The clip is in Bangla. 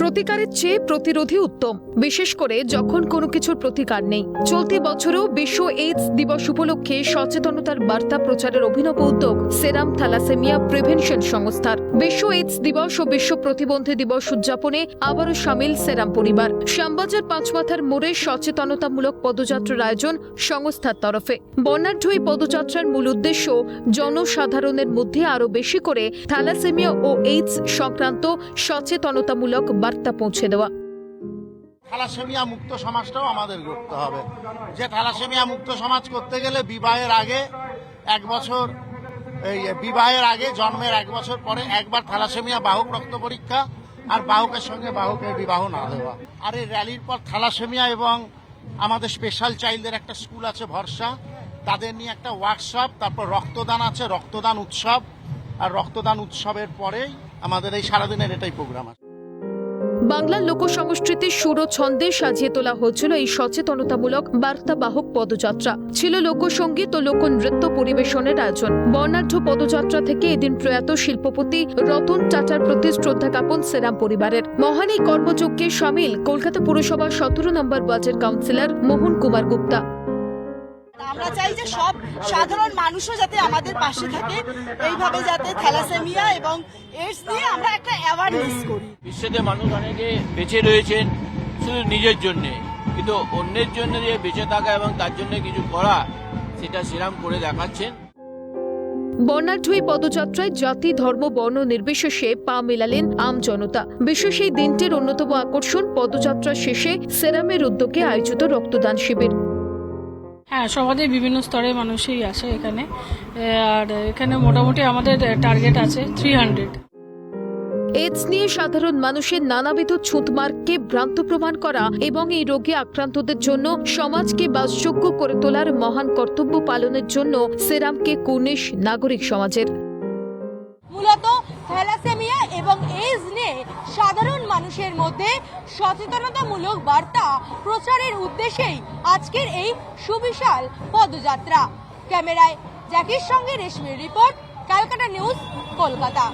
প্রতিকারের চেয়ে প্রতিরোধই উত্তম, বিশেষ করে যখন কোনো কিছুর প্রতিকার নেই। চলতি বছরেও বিশ্ব এইডস দিবস উপলক্ষে সচেতনতার বার্তা প্রচারের অভিনব উদ্যোগ সেরাম থ্যালাসেমিয়া প্রিভেনশন সংস্থার। বিশ্ব এইডস দিবস ও বিশ্ব প্রতিবন্ধী দিবস উদযাপনে আবারও সামিল সেরাম পরিবার। শ্যামবাজার পাঁচমাথার মোড়ে সচেতনতামূলক পদযাত্রার আয়োজন সংস্থার তরফে। বর্ণাঢ্য এই পদযাত্রার মূল উদ্দেশ্য জনসাধারণের মধ্যে আরও বেশি করে থ্যালাসেমিয়া ও এইডস সংক্রান্ত সচেতনতামূলক বার্তা পৌঁছে দেওয়া। থ্যালাসেমিয়া মুক্ত সমাজটাও আমাদের করতে হবে। যে থ্যালাসেমিয়া মুক্ত সমাজ করতে গেলে বিবাহের আগে জন্মের 1 বছর পরে একবার থ্যালাসেমিয়া বাহক রক্ত পরীক্ষা আর বাহকের সঙ্গে বাহকের বিবাহ না দেওয়া। আর এই র্যালির পর থ্যালাসেমিয়া এবং আমাদের স্পেশাল চাইল্ডদের একটা স্কুল আছে ভরসা, তাদের নিয়ে একটা ওয়ার্কশপ, তারপর রক্তদান আছে, রক্তদান উৎসব, আর রক্তদান উৎসবের পরেই আমাদের এই সারাদিনের এটাই প্রোগ্রাম আছে। বাংলার লোকসংস্কৃতির সুর ও ছন্দে সাজিয়ে তোলা হয়েছিল এই সচেতনতামূলক বার্তাবাহক পদযাত্রা। ছিল লোকসঙ্গীত ও লোকনৃত্য পরিবেশনের আয়োজন। বর্ণাঢ্য পদযাত্রা থেকে এদিন প্রয়াত শিল্পপতি রতন টাটার প্রতি শ্রদ্ধা জ্ঞাপন সেরাম পরিবারের। মহান এই কর্মযজ্ঞে সামিল কলকাতা পুরসভার 17 নম্বর ওয়ার্ডের কাউন্সিলর মোহন কুমার গুপ্তা। আমরা চাই যে সব সাধারণ মানুষও যাতে আমাদের পাশে থাকে, এইভাবে যাতে থ্যালাসেমিয়া এবং এইডস নিয়ে আমরা একটা অ্যাওয়ারনেস করি। বিশ্বেতে মানুষ অনেকে বেঁচে রয়েছেন শুধু নিজের জন্য, কিন্তু অন্যের জন্য যে বেঁচে থাকা এবং তার জন্য কিছু করা, সেটা সেরাম করে দেখাচ্ছেন। বর্ণাঢ্য এই পদযাত্রায় জাতি, ধর্ম, বর্ণ নির্বিশেষে পা মেলালেন আম জনতা। বিশেষ এই দিনটির অন্যতম আকর্ষণ পদযাত্রা শেষে সেরামের উদ্যোগে আয়োজিত রক্তদান শিবির। হ্যাঁ, সমাজের বিভিন্ন স্তরের মানুষই আসে এখানে, আর এখানে মোটামুটি আমাদের টার্গেট আছে 300। এইডস নিয়ে সাধারণ মানুষের নানাবিধ ছুঁতমার্গকে ভ্রান্ত প্রমাণ করা এবং এই রোগে আক্রান্তদের জন্য সমাজকে বাসযোগ্য করে তোলার মহান কর্তব্য পালনের জন্য সেরামকে কুর্নিশ নাগরিক সমাজের। মূলত থ্যালাসেমিয়া এবং এইডস নিয়ে সাধারণ মানুষের মধ্যে সচেতনতামূলক বার্তা প্রচারের উদ্দেশ্যেই আজকের এই সুবিশাল পদযাত্রা। ক্যামেরায় জ্যাকির সঙ্গে রেশমির রিপোর্ট, ক্যালকাটা নিউজ, কলকাতা।